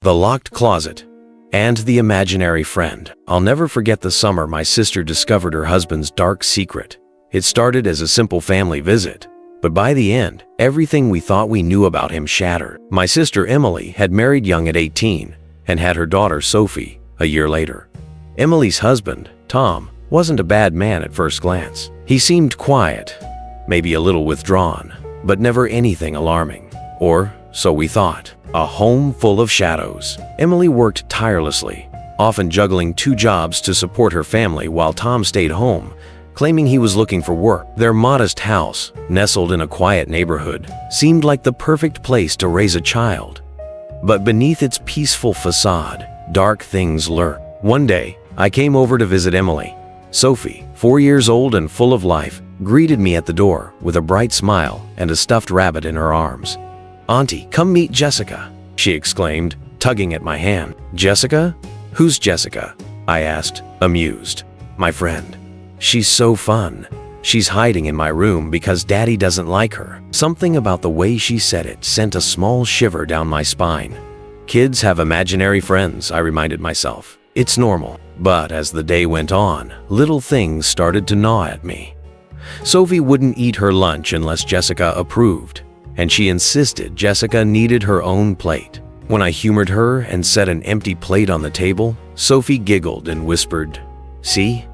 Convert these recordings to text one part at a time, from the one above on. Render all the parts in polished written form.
The locked closet, and the imaginary friend. I'll never forget the summer my sister discovered her husband's dark secret. It started as a simple family visit, but by the end, everything we thought we knew about him shattered. My sister Emily had married young at 18 and had her daughter Sophie a year later. Emily's husband, Tom, wasn't a bad man at first glance. He seemed quiet, maybe a little withdrawn, but never anything alarming. Or so we thought. A home full of shadows. Emily worked tirelessly, often juggling 2 jobs to support her family while Tom stayed home, claiming he was looking for work. Their modest house, nestled in a quiet neighborhood, seemed like the perfect place to raise a child. But beneath its peaceful facade, dark things lurked. One day, I came over to visit Emily. Sophie, 4 years old and full of life, greeted me at the door with a bright smile and a stuffed rabbit in her arms. "Auntie, come meet Jessica," she exclaimed, tugging at my hand. "Jessica? Who's Jessica?" I asked, amused. "My friend. She's so fun. She's hiding in my room because Daddy doesn't like her." Something about the way she said it sent a small shiver down my spine. Kids have imaginary friends, I reminded myself. It's normal. But as the day went on, little things started to gnaw at me. Sophie wouldn't eat her lunch unless Jessica approved, and she insisted Jessica needed her own plate. When I humored her and set an empty plate on the table, Sophie giggled and whispered, "See?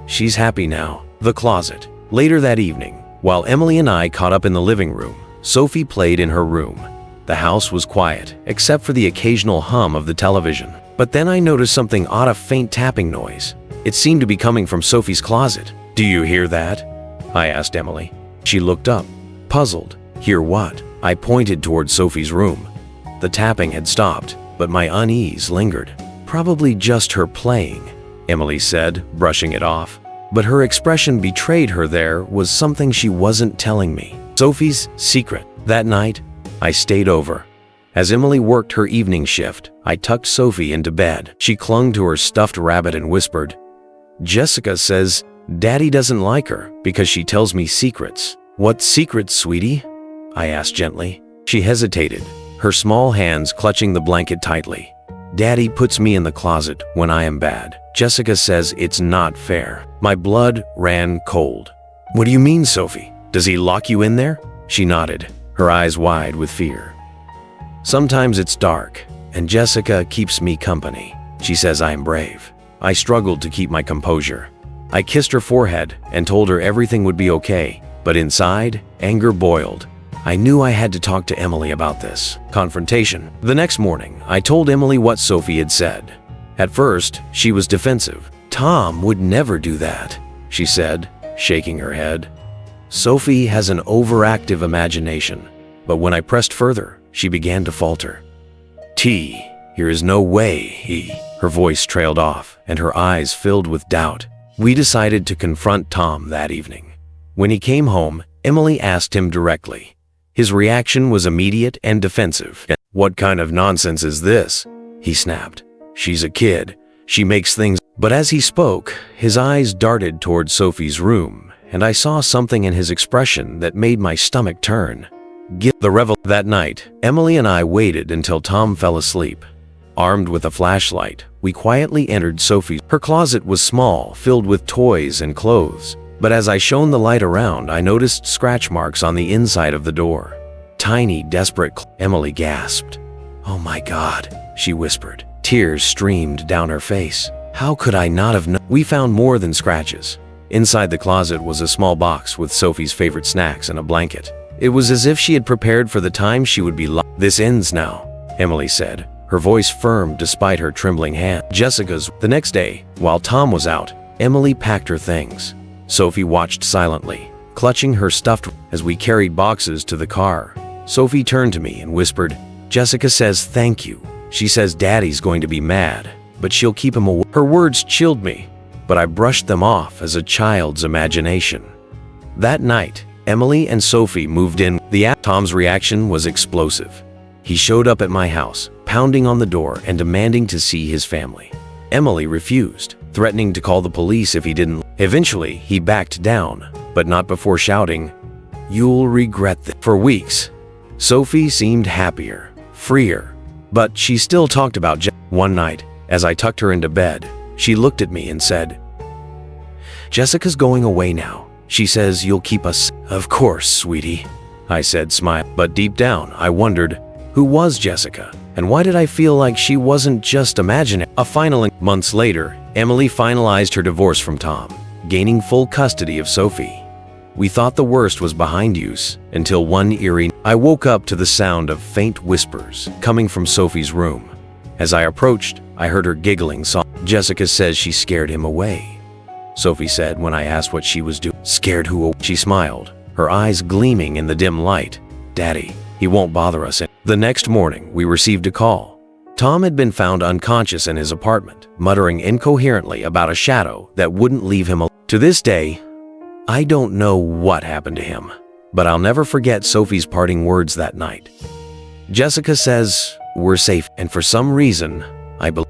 She's happy now." The closet. Later that evening, while Emily and I caught up in the living room, Sophie played in her room. The house was quiet, except for the occasional hum of the television. But then I noticed something odd, a faint tapping noise. It seemed to be coming from Sophie's closet. "Do you hear that?" I asked Emily. She looked up, puzzled. "Hear what?" I pointed toward Sophie's room. The tapping had stopped, but my unease lingered. "Probably just her playing," Emily said, brushing it off. But her expression betrayed her. There was something she wasn't telling me. Sophie's secret. That night, I stayed over. As Emily worked her evening shift, I tucked Sophie into bed. She clung to her stuffed rabbit and whispered, "Jessica says Daddy doesn't like her because she tells me secrets." "What secrets, sweetie?" I asked gently. She hesitated, her small hands clutching the blanket tightly. "Daddy puts me in the closet when I am bad. Jessica says it's not fair." My blood ran cold. "What do you mean, Sophie? Does he lock you in there?" She nodded, her eyes wide with fear. "Sometimes it's dark, and Jessica keeps me company. She says I am brave." I struggled to keep my composure. I kissed her forehead and told her everything would be okay, but inside, anger boiled. I knew I had to talk to Emily about this. Confrontation. The next morning, I told Emily what Sophie had said. At first, she was defensive. "Tom would never do that," she said, shaking her head. "Sophie has an overactive imagination." But when I pressed further, she began to falter. Here is no way, Her voice trailed off, and her eyes filled with doubt. We decided to confront Tom that evening. When he came home, Emily asked him directly. His reaction was immediate and defensive. "What kind of nonsense is this?" he snapped. "She's a kid. She makes things." But as he spoke, his eyes darted toward Sophie's room, and I saw something in his expression that made my stomach turn. That night, Emily and I waited until Tom fell asleep. Armed with a flashlight, we quietly entered Sophie's. Her closet was small, filled with toys and clothes. But as I shone the light around, I noticed scratch marks on the inside of the door. Tiny, desperate. Emily gasped. "Oh my God," she whispered. Tears streamed down her face. "How could I not have known?" We found more than scratches. Inside the closet was a small box with Sophie's favorite snacks and a blanket. It was as if she had prepared for the time she would be locked. "This ends now," Emily said, her voice firm despite her trembling hand. Jessica's. The next day, while Tom was out, Emily packed her things. Sophie watched silently, clutching her stuffed. As we carried boxes to the car, Sophie turned to me and whispered, "Jessica says thank you. She says Daddy's going to be mad, but she'll keep him away." Her words chilled me, but I brushed them off as a child's imagination. That night, Emily and Sophie moved in. Tom's reaction was explosive. He showed up at my house, pounding on the door and demanding to see his family. Emily refused, threatening to call the police if he didn't. Eventually, he backed down, but not before shouting, "You'll regret this." For weeks, Sophie seemed happier, freer, But she still talked about One night, as I tucked her into bed, she looked at me and said, "Jessica's going away now. She says you'll keep us." "Of course, sweetie," I said, smile. But deep down, I wondered, who was Jessica? And why did I feel like she wasn't just imagining? Months later, Emily finalized her divorce from Tom, gaining full custody of Sophie. We thought the worst was behind us until one eerie I woke up to the sound of faint whispers coming from Sophie's room. As I approached, I heard her giggling softly. "Jessica says she scared him away," Sophie said when I asked what she was doing. "Scared who away?" She smiled, her eyes gleaming in the dim light. "Daddy, he won't bother us." The next morning, we received a call. Tom had been found unconscious in his apartment, muttering incoherently about a shadow that wouldn't leave him alone. To this day, I don't know what happened to him, but I'll never forget Sophie's parting words that night. "Jessica says we're safe, and for some reason, I believe."